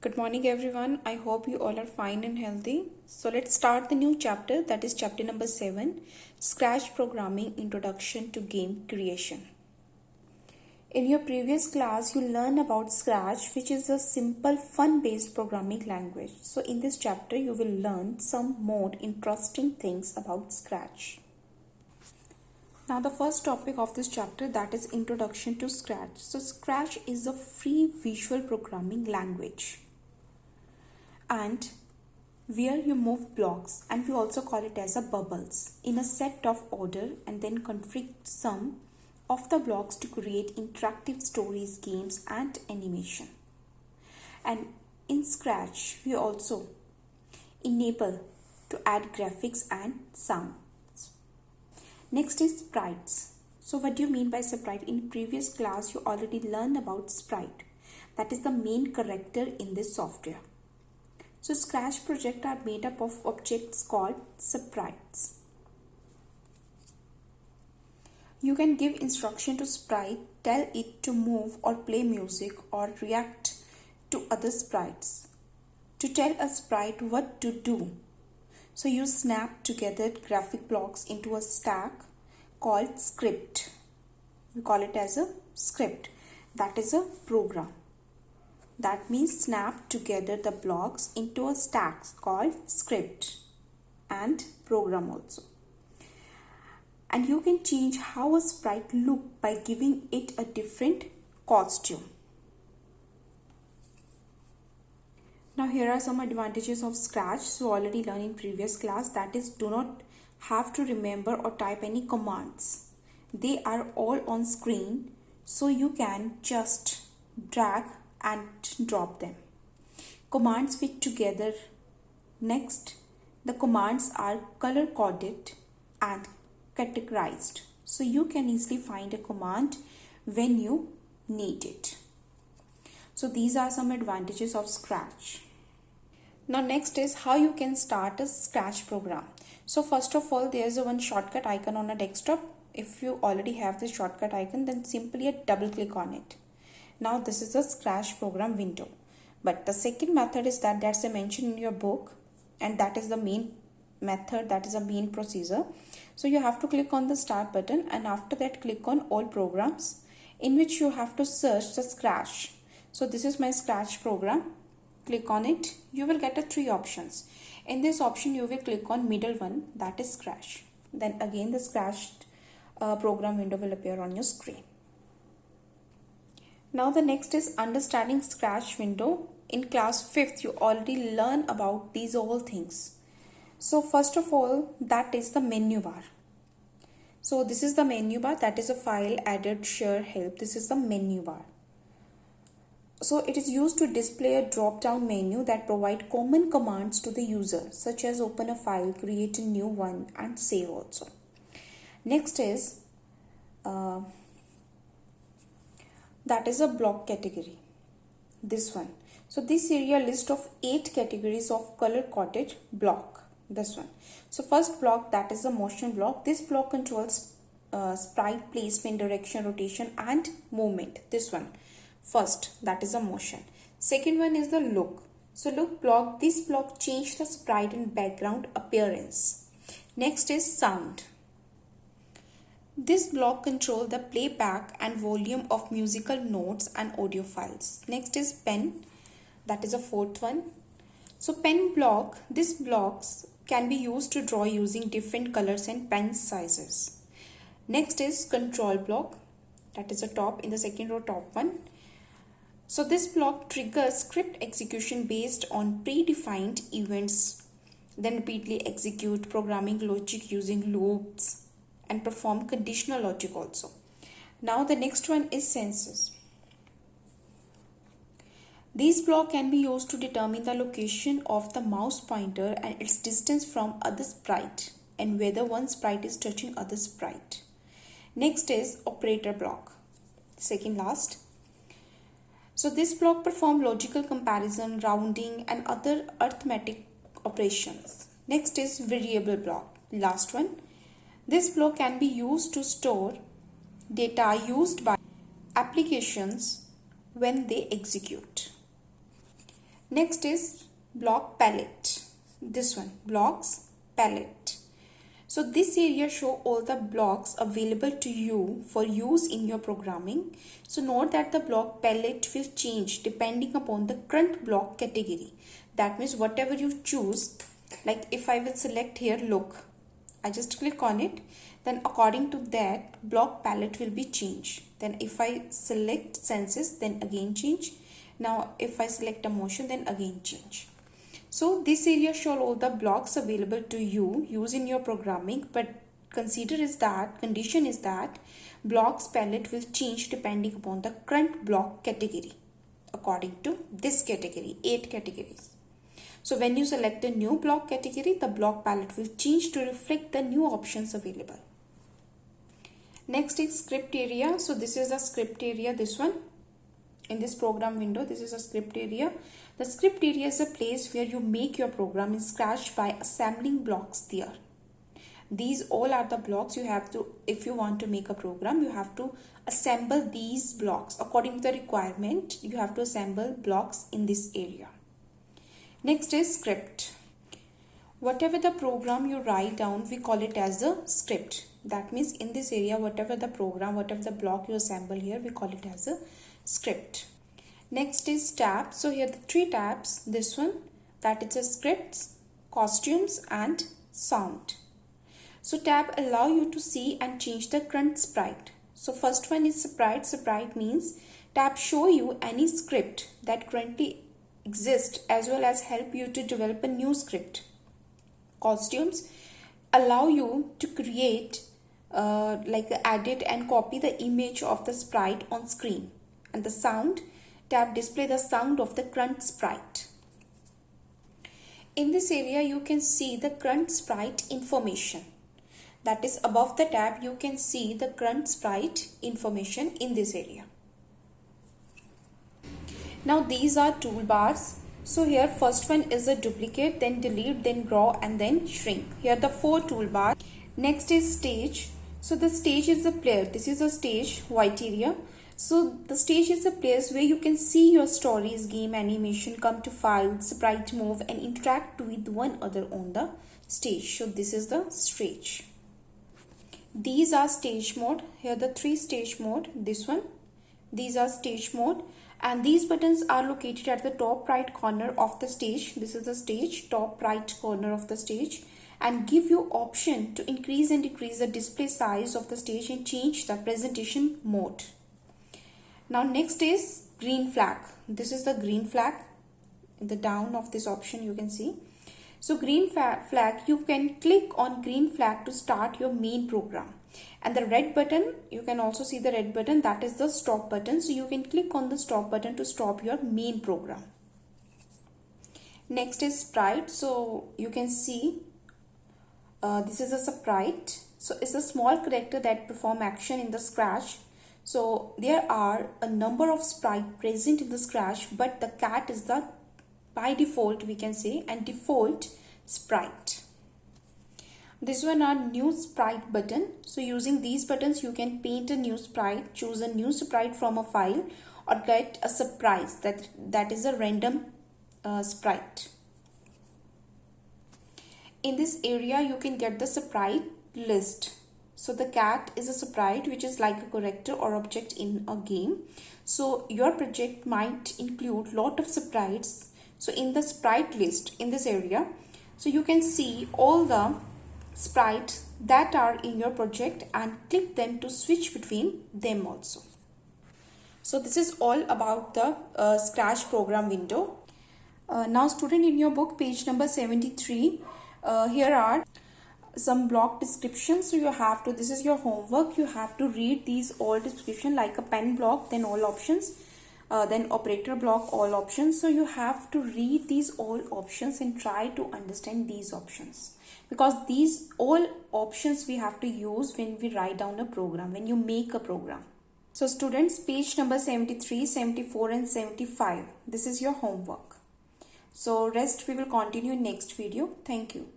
Good morning, everyone. I hope you all are fine and healthy. So, let's start the new chapter, that is chapter number 7, Scratch Programming Introduction to Game Creation. In your previous class, you learned about Scratch, which is a simple, fun based programming language. So, in this chapter, you will learn some more interesting things about Scratch. Now, the first topic of this chapter, that is Introduction to Scratch. So, Scratch is a free visual programming language, and where you move blocks, and we also call it as a bubbles, in a set of order, and then configure some of the blocks to create interactive stories, games and animation. And in Scratch we also enable to add graphics and sounds. Next is sprites. So what do you mean by sprite? In previous class you already learned about sprite, that is the main character in this software. So Scratch projects are made up of objects called sprites. You can give instruction to sprite, tell it to move or play music or react to other sprites. To tell a sprite what to do, so you snap together graphic blocks into a stack called script. We call it as a script, that is a program. That means snap together the blocks into a stack called script and program also. And you can change how a sprite looks by giving it a different costume. Now here are some advantages of Scratch. So already learned in previous class, that is do not have to remember or type any commands. They are all on screen, so you can just drag and drop them. Commands fit together. Next, the commands are color coded and categorized, so you can easily find a command when you need it. So these are some advantages of Scratch. Now next is how you can start a Scratch program. So first of all, there is a one shortcut icon on a desktop. If you already have this shortcut icon, then simply double click on it. Now this is a Scratch program window. But the second method is that's mentioned in your book, and that is the main method, that is a main procedure. So you have to click on the start button, and after that click on all programs, in which you have to search the Scratch. So this is my Scratch program. Click on it. You will get 3 options. In this option you will click on middle one, that is Scratch. Then again the Scratch program window will appear on your screen. Now the next is understanding Scratch window. In class 5th you already learn about these all things. So first of all, that is the menu bar. So this is the menu bar, that is a file, edit, share, help. This is the menu bar. So it is used to display a drop down menu that provide common commands to the user, such as open a file, create a new one and save also. Next is that is a block category, this one. So this area list of 8 categories of color coded block, this one. So first block, that is the motion block. This block controls sprite placement, direction, rotation and movement, this one. First, that is a motion. Second one is the look. So look block, this block change the sprite and background appearance. Next is sound. This block control the playback and volume of musical notes and audio files. Next is pen, that is a fourth one. So pen block, these blocks can be used to draw using different colors and pen sizes. Next is control block, that is a top in the second row, top one. So this block triggers script execution based on predefined events, then repeatedly execute programming logic using loops and perform conditional logic also. Now the next one is senses. These blocks can be used to determine the location of the mouse pointer and its distance from other sprite, and whether one sprite is touching other sprite. Next is operator block, second last. So this block perform logical comparison, rounding and other arithmetic operations. Next is variable block, last one. This block can be used to store data used by applications when they execute. Next is block palette. This one, blocks palette. So this area show all the blocks available to you for use in your programming. So note that the block palette will change depending upon the current block category. That means whatever you choose, like if I will select here look, I just click on it, then according to that block palette will be changed. Then if I select senses, then again change. Now if I select a motion, then again change. So this area show all the blocks available to you use in your programming, but condition is that blocks palette will change depending upon the current block category according to this category, 8 categories. So when you select a new block category, the block palette will change to reflect the new options available. Next is script area. So this is a script area, this one. In this program window, this is a script area. The script area is a place where you make your program in Scratch by assembling blocks there. These all are the blocks you have to, if you want to make a program, you have to assemble these blocks. According to the requirement, you have to assemble blocks in this area. Next is script. Whatever the program you write down, we call it as a script. That means in this area, whatever the program, whatever the block you assemble here, we call it as a script. Next is tab. So here the 3 tabs, this one, that is a scripts, costumes and sound. So tab allow you to see and change the current sprite. So first one is sprite. Sprite means tab show you any script that currently exist as well as help you to develop a new script. Costumes allow you to create edit and copy the image of the sprite on screen. And the sound tab display the sound of the current sprite. In this area you can see the current sprite information. That is above the tab you can see the current sprite information in this area. Now these are toolbars. So here first one is a duplicate, then delete, then grow and then shrink. Here the 4 toolbars. Next is stage. So the stage is the player. This is a stage, white area. So the stage is a place where you can see your stories, game, animation, come to file, sprite move and interact with one another on the stage. So this is the stage. These are stage mode. Here the 3 stage mode. This one. These are stage mode. And these buttons are located at the top right corner of the stage. This is the stage, top right corner of the stage, and give you option to increase and decrease the display size of the stage and change the presentation mode. Now next is green flag. This is the green flag. In the down of this option you can see. So green flag, you can click on green flag to start your main program. And the red button, you can also see the red button, that is the stop button. So you can click on the stop button to stop your main program. Next is sprite. So you can see this is a sprite. So it's a small character that perform action in the Scratch. So there are a number of sprite present in the Scratch, but the cat is the by default we can say and default sprite. This one are new sprite button. So using these buttons you can paint a new sprite, choose a new sprite from a file or get a surprise that is a random sprite. In this area you can get the sprite list. So the cat is a sprite which is like a character or object in a game. So your project might include lot of sprites. So in the sprite list in this area, so you can see all the sprites that are in your project and click them to switch between them also. So this is all about the Scratch program window. Now student, in your book page number 73, here are some block descriptions. So you have to, this is your homework, you have to read these all description like a pen block, then all options, then operator block, all options. So you have to read these all options and try to understand these options, because these all options we have to use when we write down a program, when you make a program. So students, page number 73, 74 and 75, this is your homework. So rest we will continue in next video. Thank you.